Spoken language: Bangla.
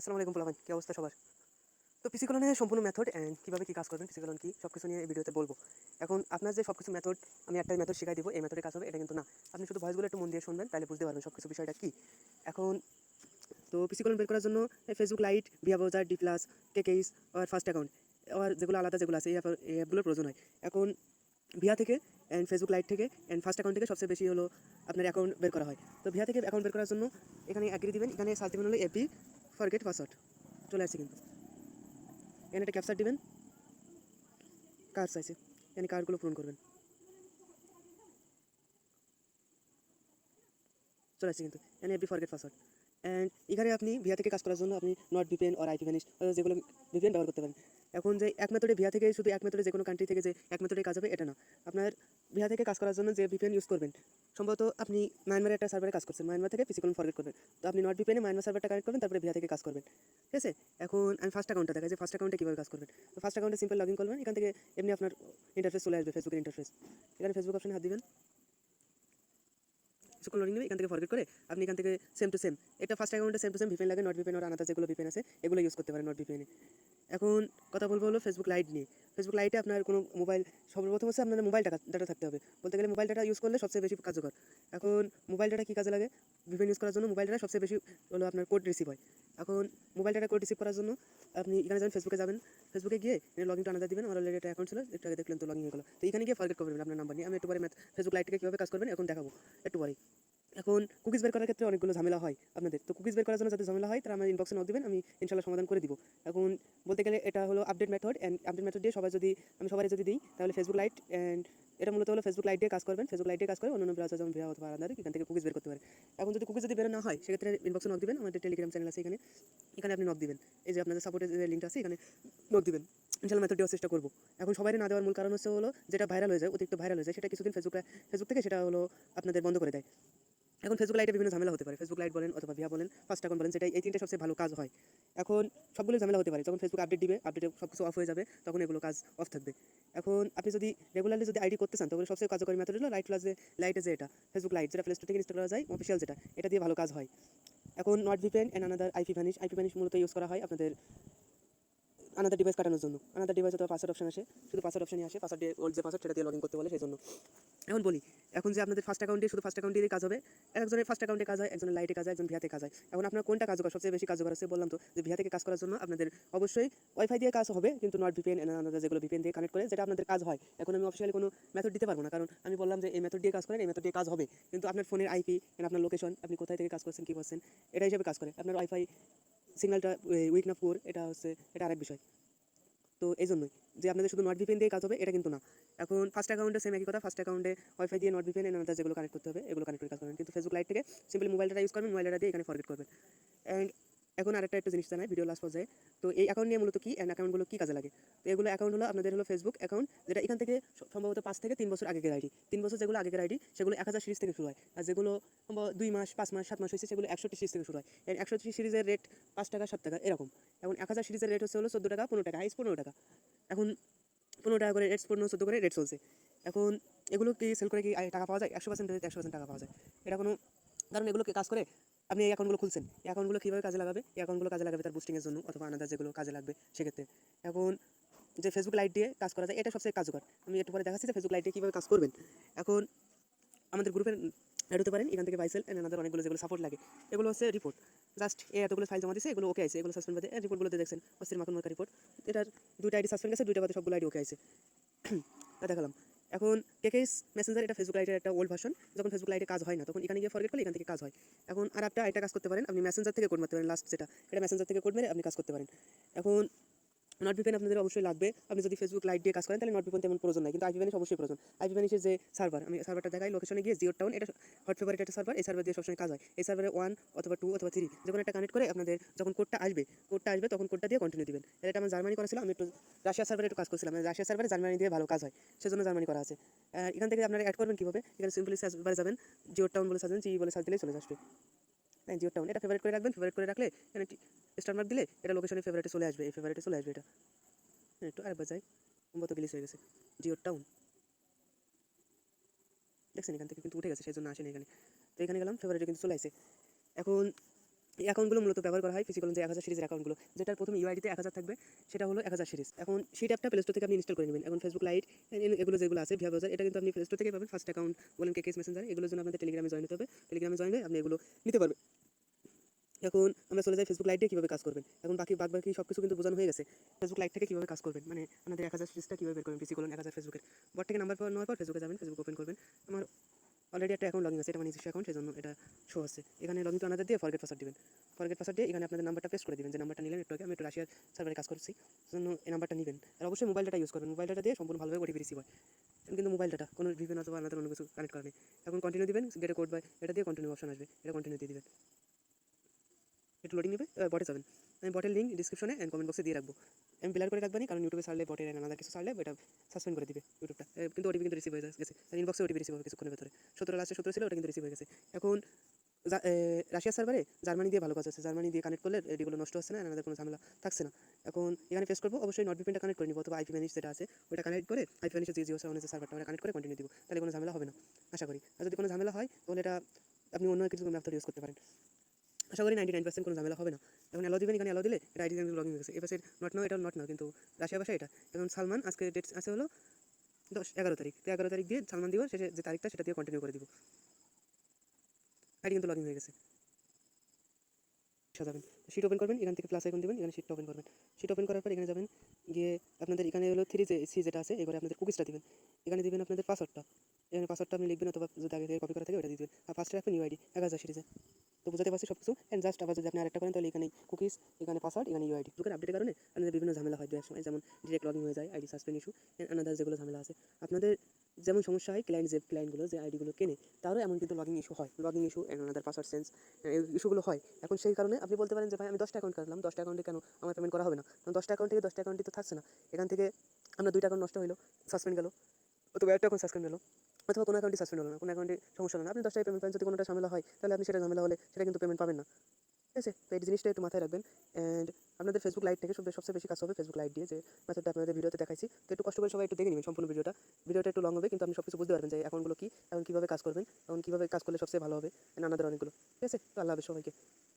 আসসালামু আলাইকুম পোলাপান, কি অবস্থা সবার? তো পিসি কলনের সম্পূর্ণ মেথড অ্যান্ড কীভাবে কী কাজ করবেন, পিসি কলন কী সব কিছু নিয়ে এই ভিডিওতে বলবো। এখন আপনার যে সব কিছু মেথড, আমি একটা মেথড শিখাই দিব, এই মেথডে কাজ হবে এটা কিন্তু না। আপনি শুধু ভয়েসগুলো একটু মন দিয়ে শুনবেন, তাহলে বুঝতে পারবেন সব কিছু বিষয়টা কী। এখন তো পিসি কলন বের করার জন্য Facebook lite, via browser, D plus, কেকেইস আর ফার্স্ট অ্যাকাউন্ট আর যেগুলো আলাদা যেগুলো আছে এই অ্যাপগুলোর প্রয়োজন হয়। এখন ভিয়া থেকে অ্যান্ড ফেসবুক লাইট থেকে অ্যান্ড ফার্স্ট অ্যাকাউন্ট থেকে সবচেয়ে বেশি হলো আপনার অ্যাকাউন্ট বের করা হয়। তো ভিয়া থেকে অ্যাকাউন্ট বের করার জন্য এখানে অ্যাগ্রি দিবেন, এখানে সার্চ দিবেন হলো এপি ফরগেট পাসওয়ার্ড, চলে আসছে কিন্তু। এখানে একটা ক্যাপচার দিবেন, কার্ড চাইছে, এখানে কার্ডগুলো পূরণ করবেন, চলে আসছে কিন্তু। এখানে এপি ফরগেট পাসওয়ার্ড অ্যান্ড এখানে আপনি ভিয়া থেকে কাজ করার জন্য আপনি নট ভিপিএন আর আইপি ভ্যানিশ যেগুলো ভিপিএন ব্যবহার করতে পারেন। এখন যে এক মেথডে ভিয়া থেকে শুধু এক মেথডে যে কোনো কান্ট্রি থেকে যে এক মেথডে কাজ হবে এটা না। আপনার ভিয়া থেকে কাজ করার জন্য যে ভিপিএন ইউজ করবেন, সম্ভবত আপনি মায়ানমারের একটা সার্ভারে কাজ করছেন, মায়ানমার থেকে পিসি কলন ফরগেট করবেন, তো আপনি নট ভিপিএনে মায়ানমার সার্ভারটা কানেক্ট করবেন, তারপরে ভিয়া থেকে কাজ করবেন। ঠিক আছে? এখন আমি ফার্স্ট অ্যাকাউন্টটা দেখাই যে ফার্স্ট অ্যাকাউন্টে কীভাবে কাজ করবেন। তো ফার্স্ট অ্যাকাউন্টে সিম্পল লগ ইন করবেন, এখান থেকে এমনি আপনার ইন্টারফেস চলে আসবে, ফেসবুকের ইন্টারফেস। এখানে ফেসবুক অপশনে হাত দিবেন, কিছুক্ষণ লোডিং নেবে, এখান থেকে ফরগেট করে আপনি এখান থেকে সেম টু সেম এটা ফার্স্ট অ্যাকাউন্টে সেম টু সেম ভিপিএন লাগে, নট ভিপিএন আর আনাদার যেগুলো ভিপিএন আছে এগুলো ইউজ করতে পারেন নট ভিপিএনে। এখন কথা বলবো হলো ফেসবুক লাইট নিয়ে। ফেসবুক লাইটে আপনার কোনো মোবাইল, সর্বপ্রথম হচ্ছে আপনার মোবাইল ডাটা থাকতে হবে, বলতে গেলে মোবাইল ডাটা ইউজ করলে সবচেয়ে বেশি কার্যকর। এখন মোবাইল ডাটা কী কাজে লাগে, ভিপিএন ইউজ করার জন্য মোবাইল ডাটা সবচেয়ে বেশি হলো আপনার কোড রিসিভ হয়। এখন মোবাইল ডাটা কোড রিসিভ করার জন্য আপনি এখানে যাবেন, ফেসবুকে যাবেন, ফেসবুকে গিয়ে লগ ইন টু আনাদার দিবেন, আমার অলরেডি একটা অ্যাকাউন্ট ছিল, একটু আগে দেখলেন তো লগ ইন হয়ে গেলো। তো এখানে গিয়ে ফরগেট করবেন আপনার নাম্বার নিয়ে। আমি একটু পরে ফেসবুক লাইটকে কীভাবে কাজ করবেন এখন দেখাবো একটু পরেই। এখন কুকিজ বের করার ক্ষেত্রে অনেকগুলো ঝামেলা হয় আপনাদের, তো কুকিজ বের করার জন্য যাতে ঝামেলা হয় তারা আমার ইনবক্সে নক দিবেন, আমি ইনশাল্লাহ সমাধান করে দিব। এখন বলতে গেলে এটা হলো update method and update method দিয়ে সবাই যদি দিই তাহলে ফেসবুক লাইট অ্যান্ড এটা মূলত হলো ফেসবুক লাইট দিয়ে কাজ করবেন, ফেসবুক লাইট দিয়ে কাজ করে অন্যান্য ব্রাউজার যেমন ভিয়া অথবা আদার এখান থেকে কুকিজ বের করতে পারে। এখন যদি কুকিজ যদি বের না হয় সেক্ষেত্রে ইনবক্সে নক দিবেন, আমাদের টেলিগ্রাম চ্যানেল আছে এখানে, এখানে আপনি নক দিবেন, এই যে আপনাদের সাপোর্টের যে লিঙ্কটা আছে এখানে নক দিবেন, ইনশাল্লাহ মেথড দেওয়ার চেষ্টা করবো। এখন সবাই না দেওয়ার মূল কারণ হলো যেটা ভাইরাল হয়ে যায়, অতিরিক্ত ভাইরাল হয়ে যায়, সেটা কিছুদিন ফেসবুক থেকে সেটা হলো আপনাদের বন্ধ করে দেয়। এখন ফেসবুক লাইটে বিভিন্ন ঝামেলা হতে পারে, ফেসবুক লাইট বলেন অথবা ভিয়া বলেন, ফার্স্ট অ্যাকাউন্ট বলেন, যেটা এই তিনটে সবচেয়ে ভালো কাজ হয়। এখন সবগুলো ঝামেলা হতে পারে, যখন ফেসবুক আপডেট দিবে, আপডেটে সব কিছু অফ হয়ে যাবে, তখন এগুলো কাজ অফ থাকবে। এখন আপনি যদি রেগুলারলি যদি আইডি করতে চান তাহলে সবচেয়ে কার্যকরী মেথড হলো লাইট প্লাস যে লাইটে যে এটা ফেসবুক লাইট, যেটা প্লে স্টোর থেকে ইনস্টল করা যায় অফিসিয়াল, যেটা এটা দিয়ে ভালো কাজ হয়। এখন Nord VPN and another IP vanish মূলত ইউজ করা হয় আপনাদের আনাদার ডিভাইস কাটানোর জন্য। আনাদার ডিভাইস অথবা পাসওয়ার্ড অপশন আসে, শুধু পাসওয়ার্ড অপশনই আসে, পাসওয়ার্ড দিয়ে ওল্ড যে পাসওয়ার্ড সেটা দিয়ে লগ ইন করতে বলে, সেই জন্য। এখন বলি, এখন যে আপনাদের ফার্স্ট অ্যাকাউন্টে শুধু ফার্স্ট অ্যাকাউন্টে কাজ হবে, একজনের ফার্স্ট অ্যাকাউন্টে কাজ হয়, একজনের লাইটে কাজ হয়, একজন ভিয়াতে কাজ হয়। এখন আপনার কোনটা কার্যকর, সবচেয়ে বেশি কার্যকর আছে বললাম তো, যে ভিয়া থেকে কাজ করার জন্য আপনাদের অবশ্যই ওয়াইফাই দিয়ে কাজ হবে, কিন্তু নট ভিপিএন যেগুলো ভিপিএন দিয়ে কানেক্ট করে যেটা আপনাদের কাজ হয়। এখন আমি অফিসিয়ালি কোনো মেথড দিতে পারবো না, কারণ আমি বললাম যে এই মেথড দিয়ে কাজ করেন, এই মেথড দিয়ে কাজ হবে, কিন্তু আপনার ফোনের আইপি, আপনার লোকেশন, আপনি কোথায় থেকে কাজ করছেন, কী করছেন, এটা হিসেবে কাজ করে। আপনার ওয়াইফাই সিগন্যালটা উইক না পুয়ার, এটা আরেক বিষয়। তো এই জন্যই যে আপনাদের শুধু নট ভিপিএন দিয়ে কাজ হবে এটা কিন্তু না। এখন ফার্স্ট অ্যাকাউন্টে সেম একই কথা, ফার্স্ট অ্যাকাউন্টে ওয়াইফাই দিয়ে নট ভিপিএন এন্ড যেগুলো কানেক্ট করতে হবে এগুলো কানেক্ট করে কাজ করবেন, কিন্তু ফেসবুক লাইট থেকে সিম্পলি মোবাইল ডাটা ইউজ করবেন, মোবাইল ডাটা দিয়ে এখানে ফরগেট করবেন। অ্যান্ড এখন আরেকটা একটু জিনিস জানাই ভিডিও লাস্ট পর্যায়ে, তো এই অ্যাকাউন্ট নিয়ে মূলত কি অ্যাকাউন্টগুলো কী কাজে লাগে। তো এগুলো অ্যাকাউন্ট হলো আপনাদের হলো ফেসবুক অ্যাকাউন্ট, যেটা এখান থেকে সম্ভবত 5 থেকে 3 বছর আগের আইডি, 3 বছর যেগুলো আগের আইডি সেগুলো 1000 সিরিজ থেকে শুরু হয়, আর যেগুলো 2 মাস 5 মাস 7 মাস হয়েছে সেগুলো 100 সিরিজ থেকে শুরু হয়। 100 সিরিজের রেট 5 টাকা 7 টাকা এরকম। এখন 1000 সিরিজের রেট হলো 14 টাকা 15 টাকা, হাইস 15 টাকা। এখন 15 টাকা করে রেট, 14 করে রেট চলছে। এখন এগুলো কি সেল করে কি টাকা পাওয়া যায়? 100% 100% টাকা পাওয়া যায়। এটা কোনো, কারণ এগুলো কাজ করে, আপনি এই অ্যাকাউন্টগুলো খুলছেন, এই অ্যাকাউন্টগুলো কীভাবে কাজে লাগাবে, এই অ্যাকাউন্টগুলো কাজে লাগাবে তার বুস্টিংয়ের জন্য অথবা আনাদার যেগুলো কাজে লাগবে সেক্ষেত্রে। এখন যে ফেসবুক লাইট দিয়ে কাজ করা যায় এটা সবচেয়ে কার্যকর, আমি একটু পরে দেখাচ্ছি যে ফেসবুক লাইট দিয়ে কীভাবে কাজ করবেন। এখন আমাদের গ্রুপে অ্যাড হতে পারেন, এখান থেকে ভাইসেল এন্ড আমাদের অনেকগুলো যেগুলো সাপোর্ট লাগে, এগুলো হচ্ছে রিপোর্ট, জাস্ট এতগুলো ফাইল জমা দিয়েছে, এগুলো ওকে আছে, এগুলো সাসপেন্ড বাদে রিপোর্টগুলোতে দেখছেন অস্থির মাখন মার্কা রিপোর্ট, এটার 2টা আইডি সাসপেন্ড গেছে, 2টা বাদে সবগুলো আইডি ওকে আছে। তা দেখালাম। এখন কেকেইস মেসেঞ্জার, এটা ফেসবুক লাইটের একটা ওল্ড ভার্সন, যখন ফেসবুক লাইটে কাজ হয় না তখন এখানে গিয়ে ফরগেট করলে এখান থেকে কাজ হয়। এখন আর একটা কাজ করতে পারেন, আপনি মেসেঞ্জার থেকে কোড মারতে পারেন, লাস্ট যেটা এটা মেসেঞ্জার থেকে কোড মেরে আপনি কাজ করতে পারেন। এখন নট ভিপিএন আপনাদের অবশ্যই লাগবে, আপনি যদি ফেসবুক লাইট দিয়ে কাজ করেন তাহলে নট ভিপিএন তেমন প্রয়োজন নাই, কিন্তু আইপি ভ্যানিশ অবশ্যই প্রয়োজন। আইপি ভ্যানিশের যে সার্ভার, আমি সার্ভারটা দেখাই, লোকেশনে গিয়ে জিও টাউন, এটা হট ফেভারিট একটা সার্ভার, এই সার্ভার দিয়ে সবসময় কাজ হয়। এই সার্ভারে 1 অথবা 2 অথবা 3 যে কোনো একটা কানেক্ট করে আপনাদের যখন কোডটা আসবে তখন কোডটা দিয়ে কন্টিনিউ দিবেন। এটা আমার জার্মানি করা ছিল, আমি একটু রাশিয়া সার্ভারে একটু কাজ করছিলাম, রাশিয়া সার্ভারে জার্মানি দিয়ে ভালো কাজ হয়, সেজন্য জার্মানি করা আছে। এখান থেকে আপনারা অ্যাড করবেন কীভাবে, এখানে সিম্পলি সার্ভারে যাবেন, জিও টাউন বলে সার্চ দেবেন, জি বলে সার্চ দিলেই চলে আসবে। জিও টাউন এটা ফেভারিট করে রাখবেন, ফেভারিট করে রাখলে এখানে স্টার মার্ক দিলে এটা লোকেশনে ফেভারিটে চলে আসবে, এই ফেভারিটে চলে আসবে। এটা একটু আরেকবার যাই, সম্ভবত গ্লিচ হয়ে গেছে। জিও টাউন দেখছেন এখান থেকে কিন্তু উঠে গেছে, সেই জন্য আসেনি এখানে। তো এখানে গেলাম, ফেভারিটে কিন্তু চলে আসে। এখন এই অ্যাকাউন্টগুলো মূলত ব্যবহার করা হয় ফিজিক্যাল যে 1000 সিরিজের অ্যাকাউন্টগুলো, যেটার প্রথমে ইউআইডিতে 1000 থাকবে, সেটা হলো 1000 সিরিজ। এখন সেই অ্যাপটা প্লে স্টোর থেকে আপনি ইনস্টল করে নেবেন। এখন ফেসবুক লাইট এগুলো যেগুলো আছে ভিয়া ব্রাউজার, এটা কিন্তু আপনি প্লে স্টোর থেকেই পাবেন। ফার্স্ট অ্যাকাউন্ট বলেন কেকেস মেসেঞ্জার, এগুলোর জন্য আপনাদের টেলিগ্রামে জয়েন হতে হবে। টেলিগ্রামে জয়েন হয়ে আপনি এগুলো নিতে পারবেন। এখন আমরা চলে যাই ফেসবুক লাইটে কীভাবে কাজ করবেন। এখন বাকি সব কিছু কিন্তু বোঝানো হয়ে গেছে। ফেসবুক লাইট থেকে কীভাবে কাজ করবেন, মানে আমাদের 1000 সিরিজটা কীভাবে বের করবেন, পিসি কলন 1000 ফেসবুকের বট থেকে নাম্বার নেওয়ার পর ফেসবুকে যাবেন, ফেসবুক ওপেন করবেন। আমার অলরেডি একটা অ্যাকাউন্ট লগইন আছে, এটা আমার নিজস্ব অ্যাকাউন্ট, সেজন্য এটা শো হচ্ছে। এখানে লগইন টু আনাদার দিয়ে ফরগেট পাসওয়ার্ড দিবেন। ফরগেট পাসওয়ার্ড দিয়ে এখানে আপনাদের নাম্বারটা পেস্ট করে দিবেন, যে নাম্বারটা নিলেন একটু আগে। আমি একটু রাশিয়ার সার্ভারে কাজ করছি, সেজন্য এই নাম্বারটা নিবেন। আর অবশ্যই মোবাইল ডাটা ইউজ করবেন, মোবাইল ডাটা দিয়ে সম্পূর্ণ ভালোভাবে ওটিপি রিসিভ হয়। কিন্তু মোবাইল ডাটা কোনো ভিপিএন অথবা আলাদা অন্য কিছু কানেক্ট করা নেই। এখন কন্টিনিউ দিবেন, গেটে কোড বাই এটা দিয়ে কন্টিনিউ অপশন আসবে, এটা কন্টিনিউ দিয়ে দিবেন। একটু লোডিং নেবে, বটে যাবেন। আমি বটের লিঙ্ক ডিসক্রিপশনে অ্যান্ড কমেন্ট বক্সে দিয়ে রাখবো। আমি ব্লার করে রাখবানি, কারণ ইউটিউবে ছাড়লে বটের আলাদা কিছু ছাড়লে এটা সাসপেন্ড করে দিবে ইউটিউবটা। কিন্তু ওটিপি কিন্তু রিসিভ হয়ে গেছে, ইনবক্সে ওটিপি রিসিভ হবে কিছুক্ষণের ভেতরে। 17 লাস্টে 17 ছিল, ওটা কিন্তু রিসিভ হয়ে গেছে। এখন রাশিয়ার সার্ভারে জার্মানি দিয়ে ভালো কাজ হচ্ছে, জার্মানি দিয়ে কানেক্ট করলে এডিগুলো নষ্ট হচ্ছে না, আমাদের কোনো ঝামেলা থাকছে না। এখন এখানে পেস্ট করবো, অবশ্যই নট ভিপিএনটা কানেক্ট করে নিব, অথবা আইপি ম্যানেজ যেটা আছে ওটা কানেক্ট করে আইপি ম্যানেজ জিও সার্ভারের সার্ভারটা আমরা কানেক্ট করে কন্টিনিউ দিব, তাহলে কোনো ঝামেলা হবে না আশা করি। আর যদি কোনো ঝামেলা হয় তাহলে এটা আপনি অন্য কিছু মেথড ইউজ করতে পারেন। আশা করি 99% কোনো ঝামেলা হবে না। এখন অ্যালো দিবেন, এখানে অ্যালো দিলে এটা আইডি কিন্তু লগইন হয়ে গেছে। এবার নট নাও, এটা নট নাও, কিন্তু রাশিয়া ভাষা এটা। এখন সালমান আজকে ডেট আছে হলো 11 তারিখ, তো 11 তারিখ দিয়ে সালমান দিব, শেষে যে তারিখটা সেটা দিয়ে কন্টিনিউ করে দিব। আইডি কিন্তু লগইন হয়ে গেছে। সাজাবেন, শিট ওপেন করবেন, এখান থেকে প্লাস আইকন দিবেন, এখানে শিটটা ওপেন করবেন। শিট ওপেন করার পর এখানে যাবেন, গিয়ে আপনাদের এখানে হলো 3 যে সি যেটা আছে, এবারে আপনাদের কুকিজটা দিবেন। এখানে দিবেন আপনাদের পাসওয়ার্ডটা, এখানে পাসওয়ার্ডটা আপনি লিখবেন, অথবা যদি আগে থেকে কপি করা থাকে ওটা দিয়ে দিবেন। আর ফার্স্টে রাখবেন ইউআইডি 1000 সিরিজে। তো বুঝাতে পারছি সব কিছু। অ্যান্ড জাস্ট আবার যদি আপনি আরেকটা করেন, তাহলে এখানে কুকিজ, এখানে পাসওয়ার্ড, এখানে ইউআইডি। লোকের আপডেটের কারণে আপনাদের বিভিন্ন ঝামেলা হয় দু এক সময়, যেমন ডিরেক্ট লগইন হয়ে যায়, আইডি সাসপেন্ড ইস্যু, আনাদার যেগুলো ঝামেলা আছে আপনাদের। যেমন সমস্যা হয় ক্লায়েন্টগুলো যে আইডিগুলো কেনে, তারও এমন কিন্তু লগইন ইস্যু হয়, login issue and another password change ইস্যুগুলো হয়। এখন সেই কারণে আপনি বলতে পারেন যে ভাই আমি 10টা অ্যাকাউন্ট কাটলাম, 10টা অ্যাকাউন্টে কেন আমার পেমেন্ট করা হবে না? কারণ 10টা অ্যাকাউন্ট থেকে 10টা অ্যাকাউন্টই তো থাকছে না। এখান থেকে আমরা 2টা অ্যাকাউন্ট নষ্ট হলো, সাসপেন্ড গেল, অথবা একটা অ্যাকাউন্ট সাসপেন্ড হলো, অথবা কোনো অ্যাকাউন্টই সাসপেন্ড হলো না, কোনো অ্যাকাউন্টে সমস্যা হলো না। আপনি 10টাই পেমেন্ট পান, যদি কোনোটা ঝামেলা হয় তাহলে আপনি সেটা ঝামেলা হলে সেটা কিন্তু পেমেন্ট পাবেন না। ঠিক আছে? তো এই জিনিসটা একটু মাথায় রাখবেন। অ্যান্ড আপনাদের ফেসবুক লাইট থেকে সবচেয়ে বেশি কাজ হবে ফেসবুক লাইট দিয়ে, যে মেথডটা আপনাদের ভিডিওতে দেখাইছি। তো একটু কষ্ট করে সবাই একটু দেখে নেবেন সম্পূর্ণ ভিডিওটা। ভিডিওটা একটু লং হবে, কিন্তু আপনি সব কিছু বুঝতে পারবেন যে অ্যাকাউন্টগুলো কী, এখন কীভাবে কাজ করবেন, এখন কীভাবে কাজ করলে সবচেয়ে ভালো হবে, নানাদের অনেকগুলো। ঠিক আছে? তো আল্লাহ হাফেজ সবাইকে।